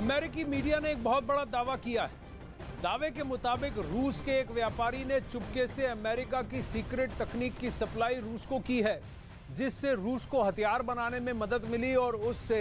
अमेरिकी मीडिया ने एक बहुत बड़ा दावा किया है। दावे के मुताबिक रूस के एक व्यापारी ने चुपके से अमेरिका की सीक्रेट तकनीक की सप्लाई रूस को की है, जिससे रूस को हथियार बनाने में मदद मिली और उससे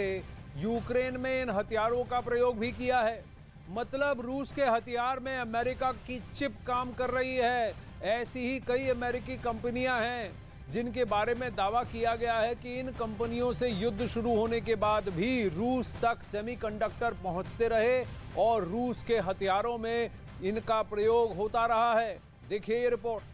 यूक्रेन में इन हथियारों का प्रयोग भी किया है। मतलब रूस के हथियार में अमेरिका की चिप काम कर रही है। ऐसी ही कई अमेरिकी कंपनियां हैं जिनके बारे में दावा किया गया है कि इन कंपनियों से युद्ध शुरू होने के बाद भी रूस तक सेमीकंडक्टर पहुंचते रहे और रूस के हथियारों में इनका प्रयोग होता रहा है। देखिए ये रिपोर्ट।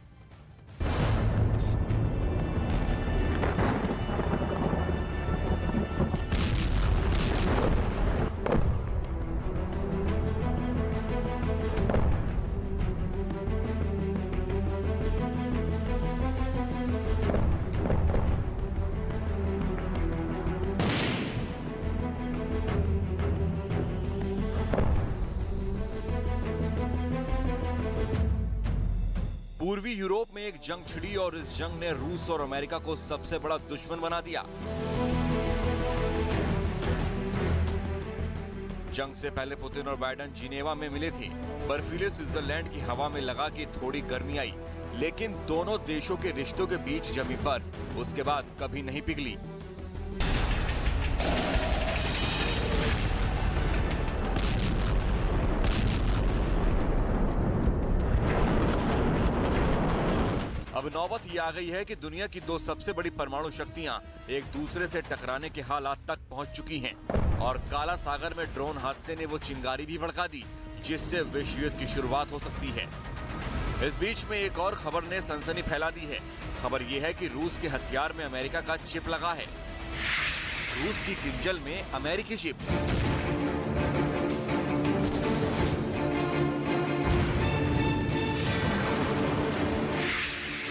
पूर्वी यूरोप में एक जंग छिड़ी और इस जंग ने रूस और अमेरिका को सबसे बड़ा दुश्मन बना दिया। जंग से पहले पुतिन और बाइडेन जिनेवा में मिले थे। बर्फीले स्विट्जरलैंड की हवा में लगा कि थोड़ी गर्मी आई, लेकिन दोनों देशों के रिश्तों के बीच जमी बर्फ उसके बाद कभी नहीं पिघली। अब नौबत ये आ गई है कि दुनिया की दो सबसे बड़ी परमाणु शक्तियां एक दूसरे से टकराने के हालात तक पहुंच चुकी हैं और काला सागर में ड्रोन हादसे ने वो चिंगारी भी भड़का दी जिससे विश्व युद्ध की शुरुआत हो सकती है। इस बीच में एक और खबर ने सनसनी फैला दी है। खबर ये है कि रूस के हथियार में अमेरिका का चिप लगा है। रूस की किंजल में अमेरिकी चिप।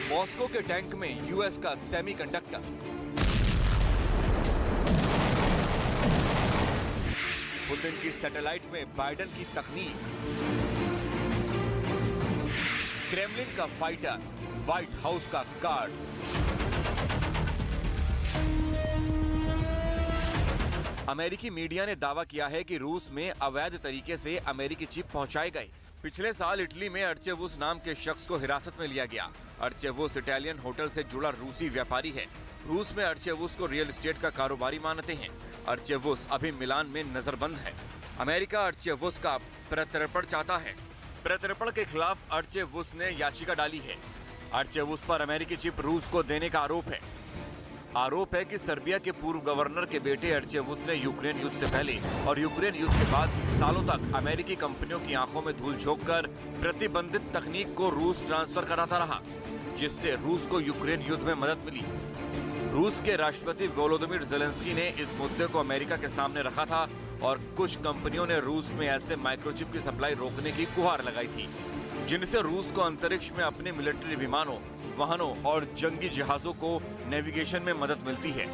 मॉस्को के टैंक में यूएस का सेमीकंडक्टर। पुतिन की सैटेलाइट में बाइडेन की तकनीक। क्रेमलिन का फाइटर, व्हाइट हाउस का गार्ड। अमेरिकी मीडिया ने दावा किया है कि रूस में अवैध तरीके से अमेरिकी चिप पहुंचाए गए। पिछले साल इटली में अर्चेवुस नाम के शख्स को हिरासत में लिया गया। अर्चेवुस इटालियन होटल से जुड़ा रूसी व्यापारी है। रूस में अर्चेवुस को रियल एस्टेट का कारोबारी मानते हैं। अर्चेवुस अभी मिलान में नजरबंद है। अमेरिका अर्चेवुस का प्रत्यर्पण चाहता है। प्रत्यर्पण के खिलाफ अर्चेवुस ने याचिका डाली है। अर्चेवुस पर अमेरिकी चिप रूस को देने का आरोप है। आरोप है कि सर्बिया के पूर्व गवर्नर के बेटे अर्चेवुस ने यूक्रेन युद्ध से पहले और यूक्रेन युद्ध के बाद सालों तक अमेरिकी कंपनियों की आंखों में धूल झोंककर प्रतिबंधित तकनीक को रूस ट्रांसफर कराता रहा, जिससे रूस को यूक्रेन युद्ध में मदद मिली। रूस के राष्ट्रपति वोलोदिमीर ज़ेलेंस्की ने इस मुद्दे को अमेरिका के सामने रखा था और कुछ कंपनियों ने रूस में ऐसे माइक्रोचिप की सप्लाई रोकने की गुहार लगाई थी, जिनसे रूस को अंतरिक्ष में अपने मिलिट्री विमानों, वाहनों और जंगी जहाजों को नेविगेशन में मदद मिलती है।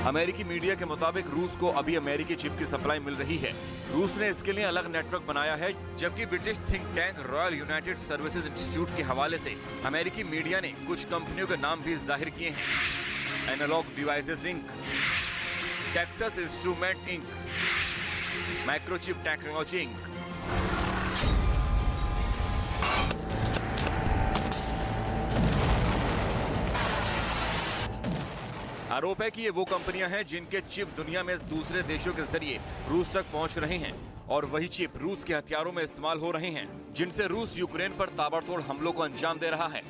अमेरिकी मीडिया के मुताबिक रूस को अभी अमेरिकी चिप की सप्लाई मिल रही है। रूस ने इसके लिए अलग नेटवर्क बनाया है, जबकि British think tank royal United services institute के हवाले से अमेरिकी मीडिया ने कुछ कंपनियों के नाम भी जाहिर किए हैं। Analog Devices Inc, Texas Instrument Inc, Microchip Technology Inc. आरोप है कि ये वो कंपनियां हैं जिनके चिप दुनिया में दूसरे देशों के जरिए रूस तक पहुंच रहे हैं और वही चिप रूस के हथियारों में इस्तेमाल हो रहे हैं, जिनसे रूस यूक्रेन पर ताबड़तोड़ हमलों को अंजाम दे रहा है।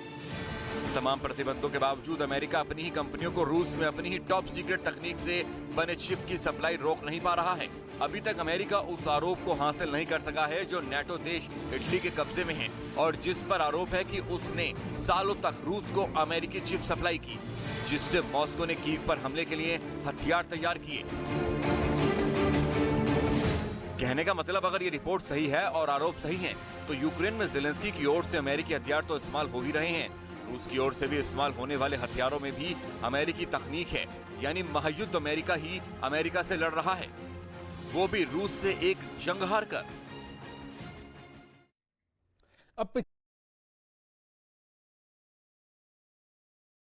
तमाम प्रतिबंधों के बावजूद अमेरिका अपनी ही कंपनियों को रूस में अपनी ही टॉप सीक्रेट तकनीक से बने चिप की सप्लाई रोक नहीं पा रहा है। अभी तक अमेरिका उस आरोप को हासिल नहीं कर सका है जो नेटो देश इटली के कब्जे में है और जिस पर आरोप है कि उसने सालों तक रूस को अमेरिकी चिप सप्लाई की, जिससे मॉस्को ने कीव पर हमले के लिए हथियार तैयार किए। कहने का मतलब, अगर ये रिपोर्ट सही है और आरोप सही हैं, तो यूक्रेन में ज़ेलेंस्की की ओर से अमेरिकी हथियार तो इस्तेमाल हो ही रहे हैं। रूस की ओर से भी इस्तेमाल होने वाले हथियारों में भी अमेरिकी तकनीक है, यानी महायुद्ध अमेरिका ही अमेरिका से लड़ रहा है, वो भी रूस से एक जंग हार कर। अब